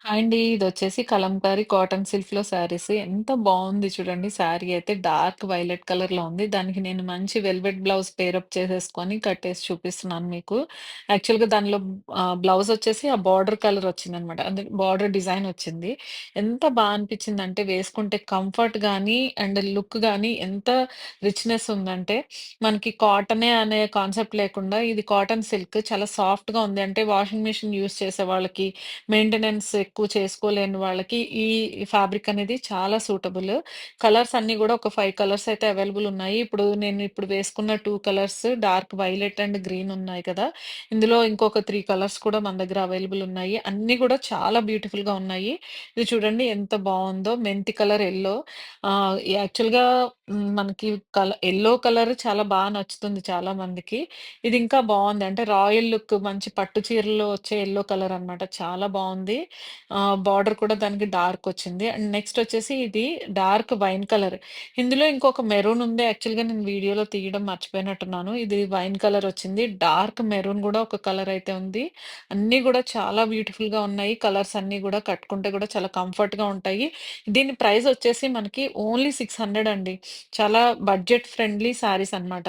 Hi అండి. ఇదొచ్చేసి Kalamkari cotton సిల్క్‌లో శారీస్. ఎంత బావుంది చూడండి శారీ అయితే డార్క్ వైలెట్ కలర్‌లో ఉంది. దానికి నేను మంచి వెల్వెట్ బ్లౌజ్ పేరప్ చేసేసుకొని కట్టేసి చూపిస్తున్నాను మీకు. యాక్చువల్‌గా దానిలో బ్లౌజ్ వచ్చేసి ఆ బార్డర్ కలర్ వచ్చిందనమాట. అంటే బార్డర్ డిజైన్ వచ్చింది. ఎంత అనిపించిందంటే వేసుకుంటే కంఫర్ట్ గానీ అండ్ లుక్ గానీ ఎంత రిచ్‌నెస్ ఉందంటే మనకి కాటనే అనే కాన్సెప్ట్ లేకుండా ఇది కాటన్ సిల్క్ చాలా సాఫ్ట్‌గా ఉంది. అంటే వాషింగ్ మిషన్ యూజ్ చేసే వాళ్ళకి మెయింటెనెన్స్ ఎక్కువ చేసుకోలేని వాళ్ళకి ఈ ఫ్యాబ్రిక్ అనేది చాలా సూటబుల్. కలర్స్ అన్నీ గూడా ఒక 5 కలర్స్ అయితే అవైలబుల్ ఉన్నాయి. నేను వేసుకున్న 2 colours dark violet and green ఉన్నాయి కదా! ఇందులో ఇంకొక 3 కలర్స్ కూడా మన దగ్గర అవైలబుల్ ఉన్నాయి. అన్నీ గూడా చాలా బ్యూటిఫుల్‌గా ఉన్నాయి. ఇది చూడండి ఎంత బావుందో మెంతి కలర్ యెల్లో యాక్చువల్‌గా మనకి యెల్లో కలర్ చాలా నచ్చుతుంది చాలా మందికి. ఇది ఇంకా బావుంది. అంటే రాయల్ లుక్ మంచి పట్టు చీరల్లో వచ్చే యెల్లో కలర్ అన్నమాట. చాలా బావుంది. బార్డర్ కూడా దానికి డార్క్ వచ్చింది. అండ్ నెక్స్ట్ వచ్చేసి ఇది డార్క్ వైన్ కలర్. ఇందులో ఇంకొక మెరూన్ ఉంది. యాక్చువల్‌గా నేను వీడియోలో తీయడం మర్చిపోయినట్టున్నాను. ఇది వైన్ కలర్ వచ్చింది. డార్క్ మెరూన్ గూడా ఒక కలర్ అయితే ఉంది. అన్నీ గూడా చాలా బ్యూటిఫుల్‌గా ఉన్నాయి. కలర్స్ అన్నీ గూడా కట్టుకుంటే గూడా చాలా కంఫర్ట్‌గా ఉంటాయి. దీని ప్రైస్ వచ్చేసి మనకి ఓన్లీ 600 అండి. చాలా బడ్జెట్ ఫ్రెండ్లీ శారీస్ అన్నమాట.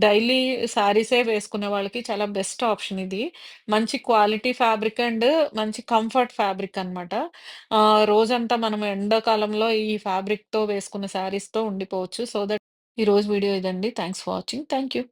డైలీ శారీసే వేసుకునే వాళ్ళకి చాలా బెస్ట్ ఆప్షన్ ఇది. మంచి క్వాలిటీ ఫ్యాబ్రిక్ అండ్ మంచి కంఫర్ట్ ఫ్యాబ్రిక్ అన్నమాట. రోజంతా మనం ఎండాకాలంలో ఈ ఫ్యాబ్రిక్‌తో వేసుకున్న శారీస్‌తో ఉండిపోవచ్చు. సో దట్ ఈరోజు వీడియో ఇదండి. Thanks for watching. Thank you.